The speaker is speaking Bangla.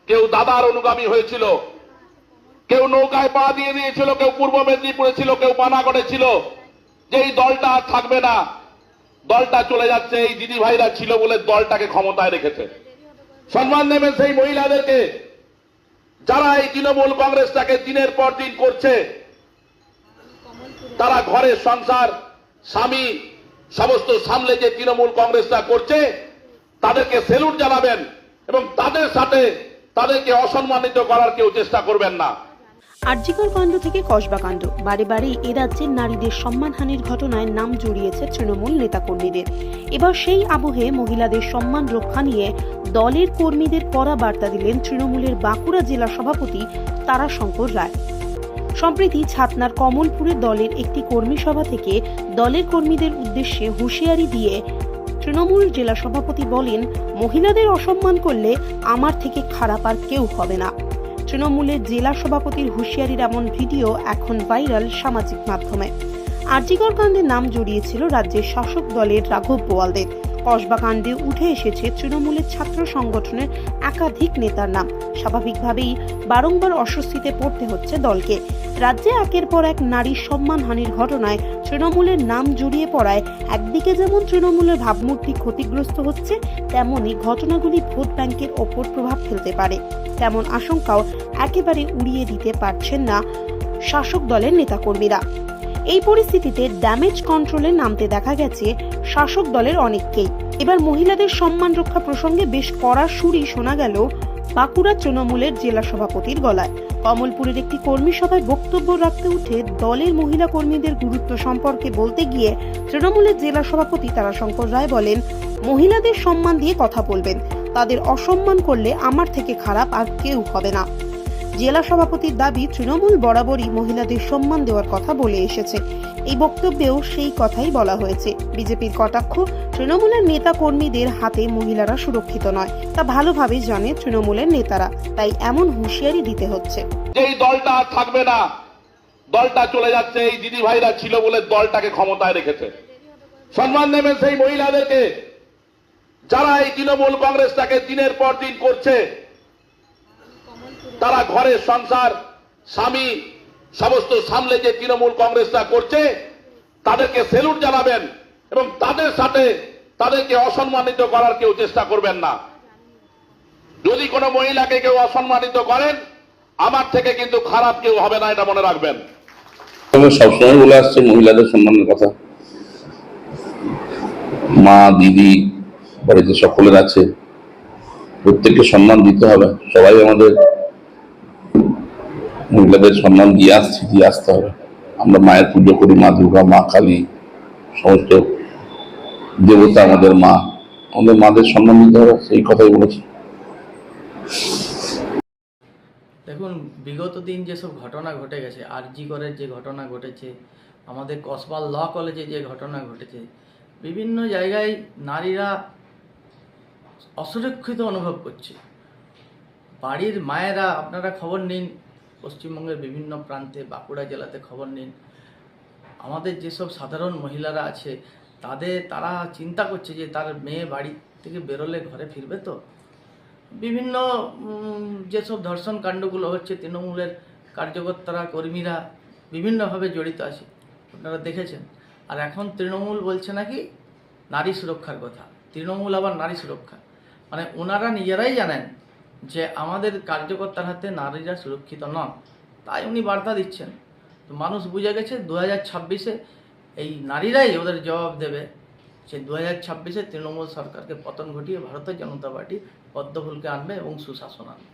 কেউ দাদার অনুগামী হয়েছিল, কেউ নৌকায় পা দিয়ে দিয়েছিল, কেউ পূর্ব মেদিনীপুরে ছিল, কেউ পানাগড়ে ছিল, যে এই দলটা আর থাকবে না, দলটা চলে যাচ্ছে। এই দিদি ভাইরা ছিল বলে দলটাকে ক্ষমতায় রেখেছে। সম্মান দেবেন সেই মহিলাদেরকে যারা এই তৃণমূল কংগ্রেসটাকে দিনের পর দিন করছে। তারা ঘরের সংসার, স্বামী সমস্ত সামলে যে তৃণমূল কংগ্রেসটা করছে, তাদেরকে সেলুট জানাবেন এবং তাদের সাথে তাদেরকে অসম্মানিত করার কেউ চেষ্টা করবেন না। আরজিকর কাণ্ড থেকে কসবা কাণ্ড, বারে বারে এ রাজ্যের নারীদের সম্মানহানির ঘটনায় নাম জড়িয়েছে তৃণমূল নেতাকর্মীদের। এবার সেই আবহে মহিলাদের সম্মান রক্ষা নিয়ে দলের কর্মীদের কড়া বার্তা দিলেন তৃণমূলের বাঁকুড়া জেলা সভাপতি তারাশঙ্কর রায়। সম্প্রতি ছাতনার কমলপুরে দলের একটি কর্মী সভা থেকে দলের কর্মীদের উদ্দেশ্যে হুঁশিয়ারি দিয়ে তৃণমূল জেলা সভাপতি বলেন, মহিলাদের অসম্মান করলে আমার থেকে খারাপ আর কেউ হবে না। তৃণমূলের জেলা সভাপতির হুঁশিয়ারির এমন ভিডিও এখন ভাইরাল সামাজিক মাধ্যমে। আরজিকর কাণ্ডে নাম জড়িয়েছিল রাজ্যের শাসক দলের রাঘব বোয়ালদের। কসবা কাণ্ডে উঠে এসেছে তৃণমূলের ছাত্র সংগঠনের একাধিক নেতার নাম। স্বাভাবিকভাবেই বারংবার অস্বস্তিতে পড়তে হচ্ছে দলকে। রাজ্যে একের পর এক নারীর সম্মানহানির ঘটনায় তৃণমূলের নাম জড়িয়ে পড়ায় একদিকে যেমন তৃণমূলের ভাবমূর্তি ক্ষতিগ্রস্ত হচ্ছে, তেমনই ঘটনাগুলি ভোট ব্যাংকের ওপর প্রভাব ফেলতে পারে, তেমন আশঙ্কাও একেবারে উড়িয়ে দিতে পারছেন না শাসক দলের নেতাকর্মীরা। এই পরিস্থিতিতে ড্যামেজ কন্ট্রোলে নামতে দেখা গেছে শাসক দলের অনেককেই। এবার মহিলাদের সম্মান রক্ষা প্রসঙ্গে বেশ কড়া সুরই শোনা গেল বাঁকুড়া তৃণমূলের জেলা সভাপতির গলায়। কমলপুরের একটি কর্মী সভায় বক্তব্য রাখতে উঠে দলের মহিলা কর্মীদের গুরুত্ব সম্পর্কে বলতে গিয়ে তৃণমূলের জেলা সভাপতি তারাশঙ্কর রায় বলেন, মহিলাদের সম্মান দিয়ে কথা বলবেন, তাদের অসম্মান করলে আমার থেকে খারাপ আর কেউ হবে না। জেলা সভাপতির দাবি, তৃণমূল বরাবরই মহিলাদের সম্মান দেওয়ার কথা বলে এসেছে। এই বক্তব্যেও সেই কথাই বলা হয়েছে। বিজেপির কটাক্ষ, তৃণমূলের নেতা কর্মীদের হাতে মহিলারা সুরক্ষিত নয়, তা ভালোভাবে জানে তৃণমূলের নেতারা, তাই এমন হুঁশিয়ারি দিতে হচ্ছে। এই দলটা আর থাকবে না, দলটা চলে যাচ্ছে। এই দিদি ভাইরা ছিল বলে দলটাকে ক্ষমতায় রেখেছে। সম্মান দেবেন সেই মহিলাদেরকে যারা এই তৃণমূল কংগ্রেসটাকে দিনের পর দিন করছে। তারা ঘরের সংসার, স্বামী সমস্ত সামলে যে তৃণমূল কংগ্রেসটা করছে, তাদেরকে সেলুট জানাবেন এবং তাদের সাথে তাদেরকে অসম্মানিত করার কেউ চেষ্টা করবেন না। যদি কোনো মহিলাকে কেউ অসম্মানিত করেন, আমার থেকে কিন্তু খারাপ কেউ হবে না, এটা মনে রাখবেন। সবসময় বলে আসছে মহিলাদের সম্মানের কথা। মা, দিদি, বাড়িতে সকলের আছে, প্রত্যেককে সম্মান দিতে হবে। সবাই আমাদের মহিলাদের সম্মান দিয়ে আসতে হবে। আমরা মায়ের পুজো করি, মা দুর্গা, মা কালী, সমস্ত দেবতা আমাদের মা, আমাদের মাদের সম্মান দিতে হবে, সেই কথাই বলেছি। দেখুন, বিগত দিন যেসব ঘটনা ঘটে গেছে, আরজিকরের যে ঘটনা ঘটেছে, আমাদের কসবা ল কলেজে যে ঘটনা ঘটেছে, বিভিন্ন জায়গায় নারীরা অসুরক্ষিত অনুভব করছে। বাড়ির মায়েরা, আপনারা খবর নিন, পশ্চিমবঙ্গের বিভিন্ন প্রান্তে, বাঁকুড়া জেলাতে খবর নিন, আমাদের যেসব সাধারণ মহিলারা আছে তারা চিন্তা করছে যে তার মেয়ে বাড়ি থেকে বেরোলে ঘরে ফিরবে তো। বিভিন্ন যেসব ধর্ষণ কাণ্ডগুলো হচ্ছে, তৃণমূলের কার্যকর্তারা, কর্মীরা বিভিন্নভাবে জড়িত আছে, আপনারা দেখেছেন। আর এখন তৃণমূল বলছে নাকি নারী সুরক্ষার কথা। তৃণমূল আবার নারী সুরক্ষা, মানে ওনারা নিজেরাই জানেন যে আমাদের কার্যকর্তার হাতে নারীরা সুরক্ষিত নন, তাই উনি বার্তা দিচ্ছেন। তো মানুষ বুঝে গেছে 2026-এ এই নারীরাই ওদের জবাব দেবে। সে 2026-এ তৃণমূল সরকারকে পতন ঘটিয়ে ভারতীয় জনতা পার্টি পদ্মফুলকে আনবে এবং সুশাসন আনবে।